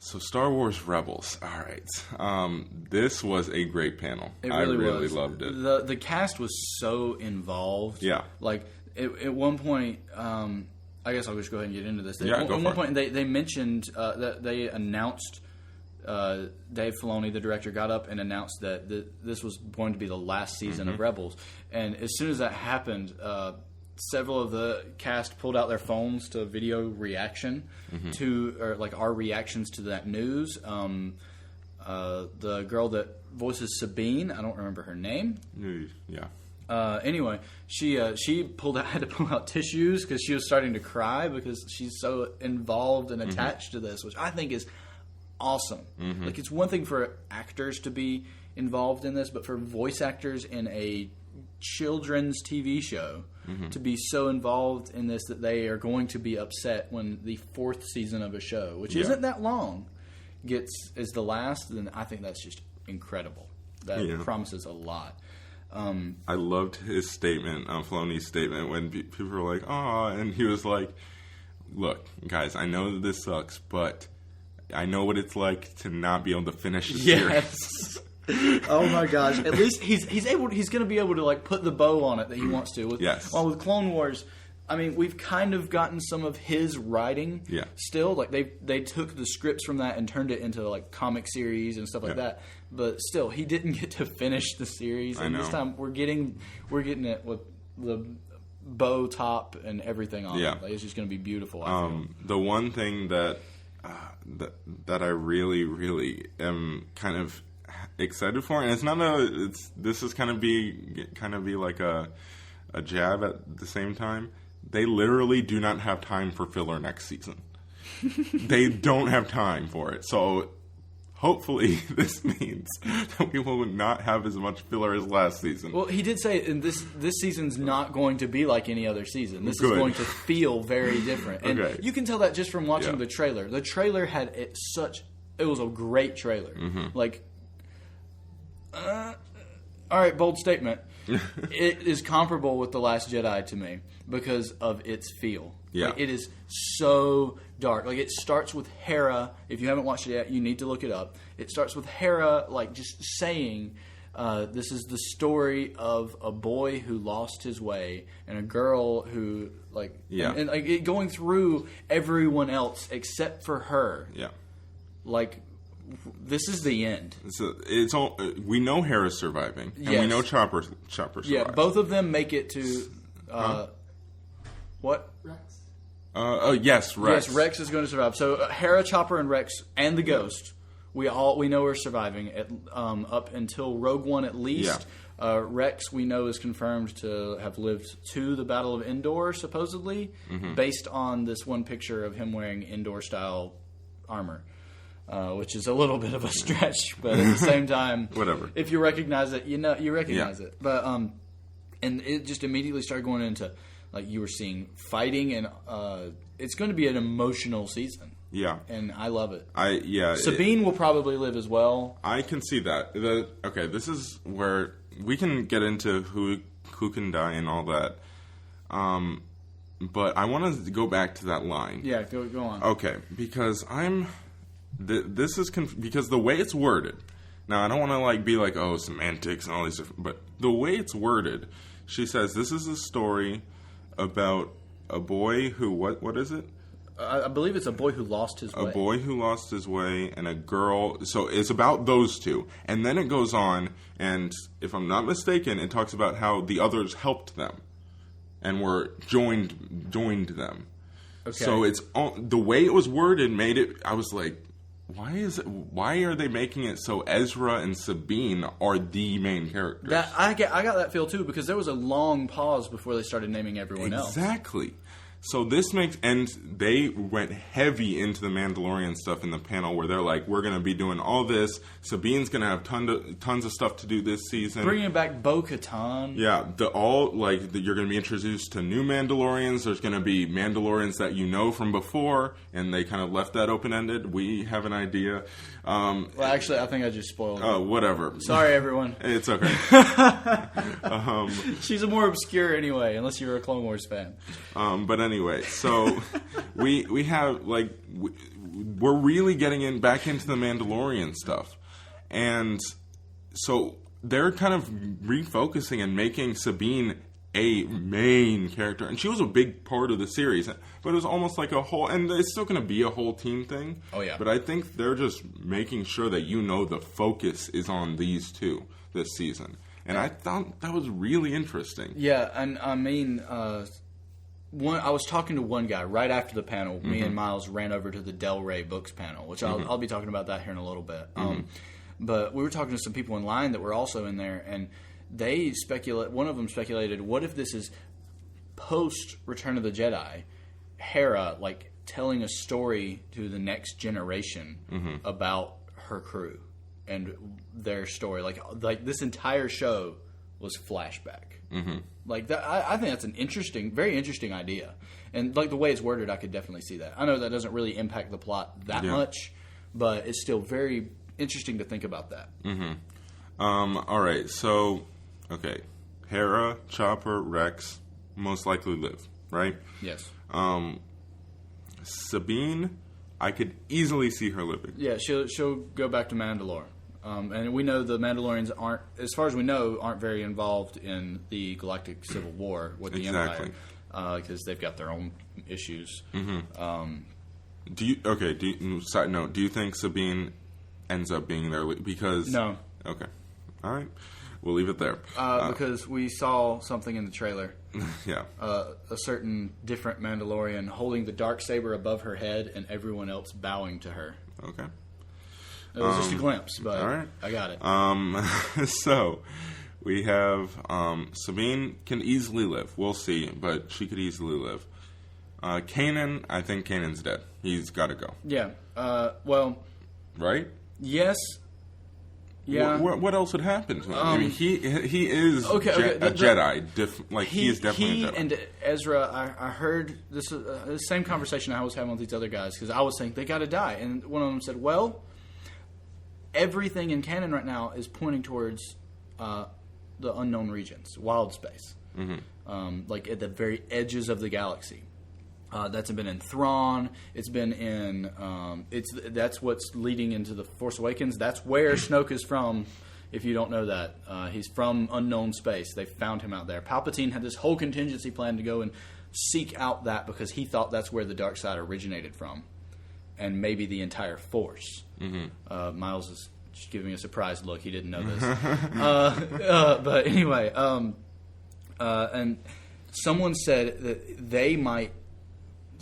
So Star Wars Rebels. All right. This was a great panel. I really loved it. The cast was so involved. Yeah. Like, at one point, I guess I'll just go ahead and get into this. At one point, they mentioned that they announced, Dave Filoni, the director, got up and announced that this was going to be the last season of Rebels. And as soon as that happened, several of the cast pulled out their phones to video reaction to our reactions to that news. The girl that voices Sabine, I don't remember her name. Yeah. Anyway, she had to pull out tissues because she was starting to cry because she's so involved and attached to this, which I think is awesome. Like, it's one thing for actors to be involved in this, but for voice actors in a children's TV show to be so involved in this that they are going to be upset when the 4th season of a show, which isn't that long, is the last, then I think that's just incredible. That promises a lot. I loved his statement, Filoni's statement, when people were like, "Aw," and he was like, "Look, guys, I know that this sucks, but I know what it's like to not be able to finish the series." Oh my gosh! At least he's going to be able to like put the bow on it that he wants to. While with Clone Wars, I mean, we've kind of gotten some of his writing. Still, like they took the scripts from that and turned it into like comic series and stuff like that. But still, he didn't get to finish the series. And this time we're getting it with the bow top and everything on it. Like, it's just going to be beautiful. I feel. The one thing that I really, really am kind of excited for, and it's not this is kind of be like a jab at the same time. They literally do not have time for filler next season. They don't have time for it. So hopefully this means that we will not have as much filler as last season. Well, he did say this season's not going to be like any other season. This is going to feel very different. And you can tell that just from watching the trailer. The trailer had it was a great trailer. Like, all right, bold statement. It is comparable with The Last Jedi to me because of its feel. Like, it is so dark. Like, it starts with Hera. If you haven't watched it yet, you need to look it up. It starts with Hera, like, just saying, this is the story of a boy who lost his way and a girl who, like, and like, going through everyone else except for her. Like, this is the end. It's all we know. Hera's surviving, and we know Chopper survives. Yeah, both of them make it to what? Rex. Yes, Rex. Yes, Rex is going to survive. So Hera, Chopper, and Rex, and the Ghost, we know are surviving up until Rogue One at least. Rex, we know, is confirmed to have lived to the Battle of Endor, supposedly, based on this one picture of him wearing Endor-style armor. Which is a little bit of a stretch, but at the same time, whatever. If you recognize it, you recognize it. But and it just immediately started going into, like, you were seeing fighting, and it's going to be an emotional season. And I love it. Sabine will probably live as well. I can see that. This is where we can get into who can die and all that. But I want to go back to that line. Yeah, go on. Okay, because this is because the way it's worded. Now, I don't want to like be like, oh, semantics and all these different, but the way it's worded, she says this is a story about a boy who what is it? I believe it's a boy who lost his way. A boy who lost his way and a girl. So it's about those two, and then it goes on, and if I'm not mistaken, it talks about how the others helped them and were joined them. Okay. So it's the way it was worded made it. I was like, why are they making it so Ezra and Sabine are the main characters? I got that feel too, because there was a long pause before they started naming everyone else. Exactly. So this makes, and they went heavy into the Mandalorian stuff in the panel where they're like, we're going to be doing all this. Sabine's going to have tons of stuff to do this season. Bringing back Bo-Katan. Yeah, you're going to be introduced to new Mandalorians. There's going to be Mandalorians that you know from before, and they kind of left that open-ended. We have an idea. Well, actually, I think I just spoiled it. Oh, whatever. Sorry, everyone. It's okay. She's more obscure anyway, unless you're a Clone Wars fan. But anyway, so we have we're really getting back into the Mandalorian stuff. And so they're kind of refocusing and making Sabine a main character. And she was a big part of the series. But it was almost like a whole... And it's still going to be a whole team thing. Oh, yeah. But I think they're just making sure that the focus is on these two this season. And I thought that was really interesting. Yeah, and I mean... I was talking to one guy right after the panel. Me and Miles ran over to the Del Rey Books panel, which I'll be talking about that here in a little bit. But we were talking to some people in line that were also in there, and they speculate. One of them speculated, what if this is post Return of the Jedi, Hera like telling a story to the next generation about her crew and their story, like this entire show was flashback. Like that, I think that's an very interesting idea, and like the way it's worded, I could definitely see that. I know that doesn't really impact the plot that much, but it's still very interesting to think about that. All right, so Hera, Chopper, Rex most likely live, right? Yes. Sabine, I could easily see her living. Yeah, she'll go back to Mandalore. And we know the Mandalorians aren't, as far as we know, aren't very involved in the Galactic Civil War with the Empire, because they've got their own issues. Side note, do you think Sabine ends up being there? Because no. Okay. All right. We'll leave it there. Because we saw something in the trailer. Yeah. A certain different Mandalorian holding the Darksaber above her head and everyone else bowing to her. Okay. It was just a glimpse, but all right. I got it. So we have Sabine can easily live. We'll see, but she could easily live. Kanan, I think Kanan's dead. He's got to go. Yeah. Well. Right? Yes. Yeah. What else would happen to him? I mean, he is a Jedi. He is definitely a Jedi. And Ezra, I heard this the same conversation I was having with these other guys, because I was saying they got to die, and one of them said, "Well, everything in canon right now is pointing towards the unknown regions, wild space, like at the very edges of the galaxy." That's been in Thrawn. It's been in. That's what's leading into the Force Awakens. That's where Snoke is from. If you don't know that, he's from unknown space. They found him out there. Palpatine had this whole contingency plan to go and seek out that, because he thought that's where the dark side originated from, and maybe the entire Force. Miles is just giving me a surprised look. He didn't know this. But anyway, and someone said that they might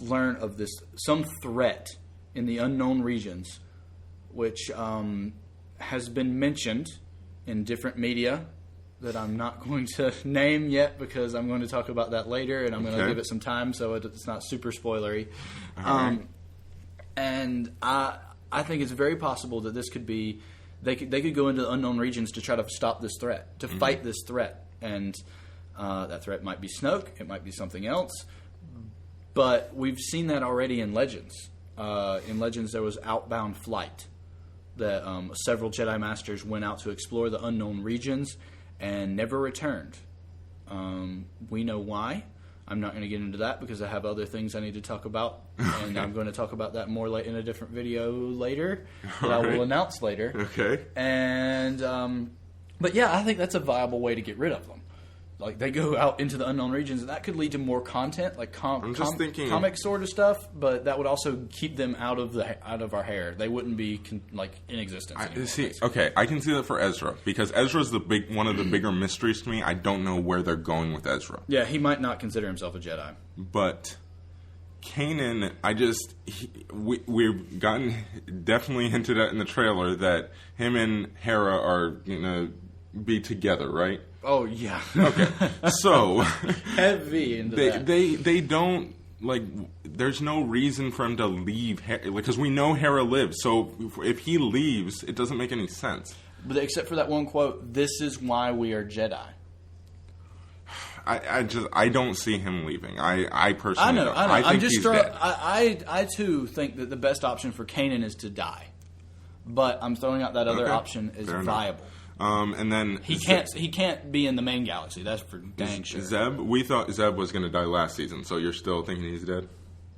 learn of some threat in the unknown regions, which has been mentioned in different media that I'm not going to name yet, because I'm going to talk about that later, and I'm going to give it some time so it's not super spoilery. And I think it's very possible that this could be they could go into the unknown regions to try to stop this threat, to fight this threat, and that threat might be Snoke, it might be something else. But we've seen that already in Legends. In Legends, there was outbound flight. That several Jedi Masters went out to explore the unknown regions and never returned. We know why. I'm not going to get into that because I have other things I need to talk about. And I'm going to talk about that more in a different video later that I will announce later. Okay. And, but yeah, I think that's a viable way to get rid of them. Like, they go out into the unknown regions, and that could lead to more content, like comic sort of stuff. But that would also keep them out of our hair. They wouldn't be in existence anymore. I can see that for Ezra, because Ezra's one of the bigger mysteries to me. I don't know where they're going with Ezra. Yeah, he might not consider himself a Jedi. But Kanan, we've gotten definitely hinted at in the trailer that him and Hera are gonna be together, right? Oh, yeah. Okay. So heavy into that. They don't, there's no reason for him to leave, because we know Hera lives. So if he leaves, it doesn't make any sense. But except for that one quote, "This is why we are Jedi." I don't see him leaving. I personally I know. I think he's dead. I too think that the best option for Kanan is to die. But I'm throwing out that other option is viable. And then he can't be in the main galaxy. That's for dang sure. Zeb, we thought Zeb was going to die last season, so you're still thinking he's dead?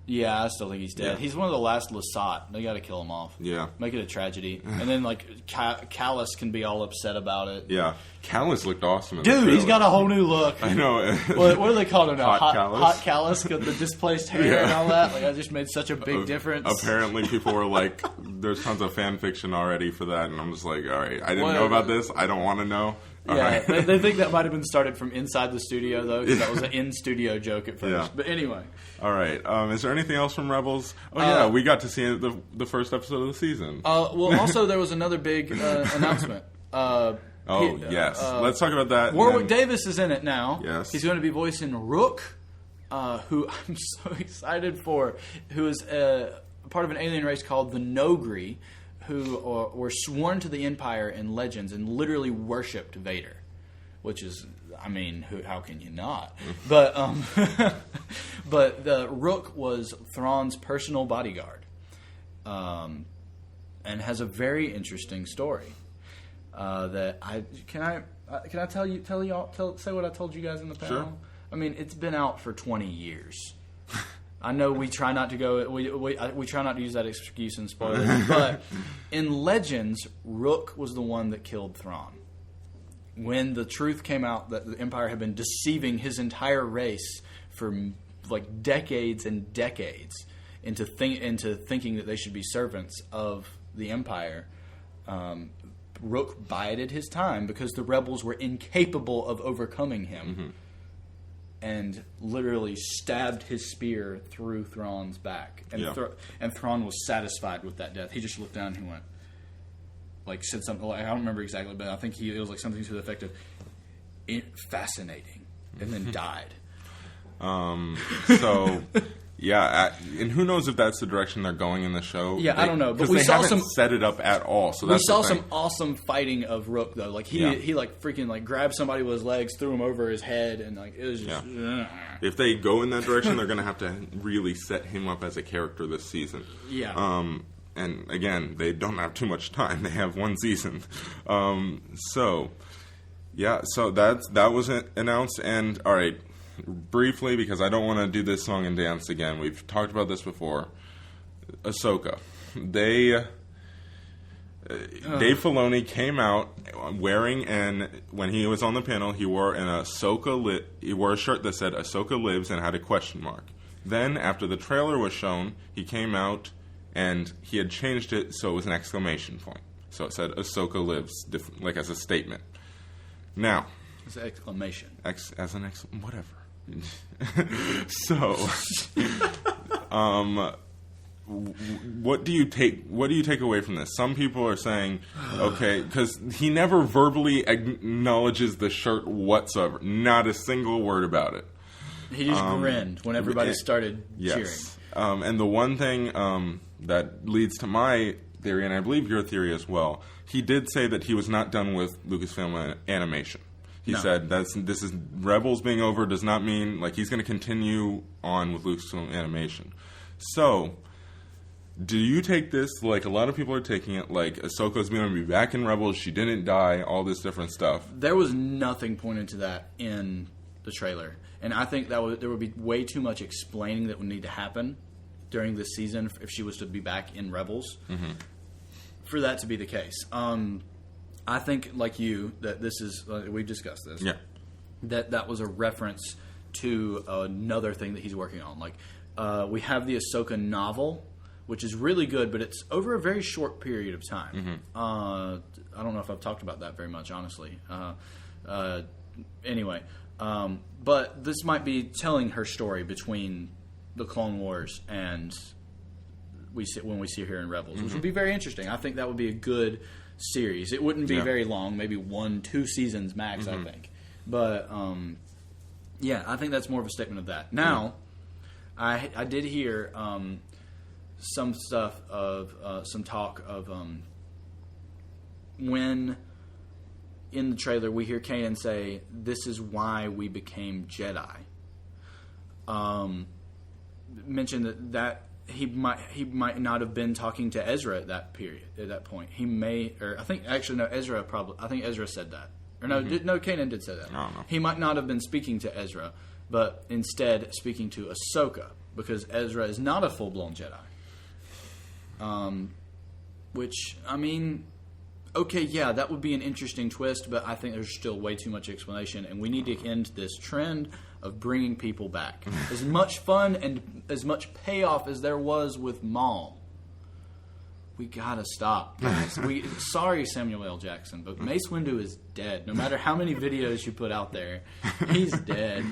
Yeah, I still think he's dead. Yeah. He's one of the last Lasat. They got to kill him off. Yeah. Make it a tragedy. And then, like, Callus can be all upset about it. Yeah. Callus looked awesome in the Dude, trailer. he's got a whole new look. I know. What do they call him now? Hot Callus? Hot Callus, got the displaced hair and all that. Like, I just made such a big difference. Apparently, people were like, there's tons of fan fiction already for that. And I'm just like, all right, I didn't know about this. I don't want to know. Yeah, they think that might have been started from inside the studio, though, because that was an in-studio joke at first. Yeah. But anyway. All right. Is there anything else from Rebels? Oh, yeah, we got to see the first episode of the season. Well, also, there was another big announcement. Yes. Let's talk about that. Warwick Davis is in it now. Yes. He's going to be voicing Rook, who I'm so excited for, who is part of an alien race called the Nogri, who were sworn to the Empire in Legends and literally worshipped Vader, which is, I mean, how can you not? But but the Rook was Thrawn's personal bodyguard, and has a very interesting story. That can I tell y'all say what I told you guys in the panel? Sure. I mean, it's been out for 20 years. I know we try not to go. We try not to use that excuse and spoil it. But in Legends, Rook was the one that killed Thrawn. When the truth came out that the Empire had been deceiving his entire race for like decades and decades into thinking that they should be servants of the Empire, Rook bided his time because the rebels were incapable of overcoming him. Mm-hmm. And literally stabbed his spear through Thrawn's back. And, and Thrawn was satisfied with that death. He just looked down and he went, like, said something, like, I don't remember exactly, but I think it was like something to the effect of, fascinating, and then died. So, yeah, and who knows if that's the direction they're going in the show. Yeah, I don't know. But we haven't set it up at all. So we saw some awesome fighting of Rook, though. Like, he like, freaking, like, grabbed somebody with his legs, threw him over his head, and, like, it was just... If they go in that direction, they're going to have to really set him up as a character this season. Yeah. And, again, they don't have too much time. They have one season. So that was announced. And, all right, briefly, because I don't want to do this song and dance again. We've talked about this before. Ahsoka. Dave Filoni came out wearing, and when he was on the panel, he wore he wore a shirt that said "Ahsoka lives" and had a question mark. Then, after the trailer was shown, he came out and he had changed it so it was an exclamation point. So it said "Ahsoka lives," like as a statement. Now, as an exclamation, whatever. So, what do you take away from this? Some people are saying, okay, because he never verbally acknowledges the shirt whatsoever, not a single word about it. He just grinned when everybody started cheering. And the one thing that leads to my theory, and I believe your theory as well, he did say that he was not done with Lucasfilm animation. He said this is Rebels being over does not mean like he's going to continue on with Lucasfilm animation. So, do you take this like a lot of people are taking it like Ahsoka's going to be back in Rebels? She didn't die. All this different stuff. There was nothing pointed to that in the trailer, and I think there would be way too much explaining that would need to happen during this season if she was to be back in Rebels for that to be the case. I think, like you, that this is we've discussed this. Yeah, that was a reference to another thing that he's working on. Like we have the Ahsoka novel, which is really good, but it's over a very short period of time. I don't know if I've talked about that very much, honestly. Anyway, but this might be telling her story between the Clone Wars and when we see her in Rebels, which would be very interesting. I think that would be a good series. It wouldn't be very long, maybe 1-2 seasons max, I think. But I think that's more of a statement of that. Now, I did hear some stuff of some talk of when in the trailer we hear Kanan say, "This is why we became Jedi." Mentioned that he might not have been talking to Ezra at that point. He may, or I think actually no, Ezra probably. I think Ezra said that, or no, Kanan did say that. I don't know. He might not have been speaking to Ezra, but instead speaking to Ahsoka, because Ezra is not a full-blown Jedi. Which, I mean, okay, yeah, that would be an interesting twist, but I think there's still way too much explanation, and we need to end this trend of bringing people back. As much fun and as much payoff as there was with Maul, we gotta stop, guys. Sorry, Samuel L. Jackson, but Mace Windu is dead. No matter how many videos you put out there, he's dead.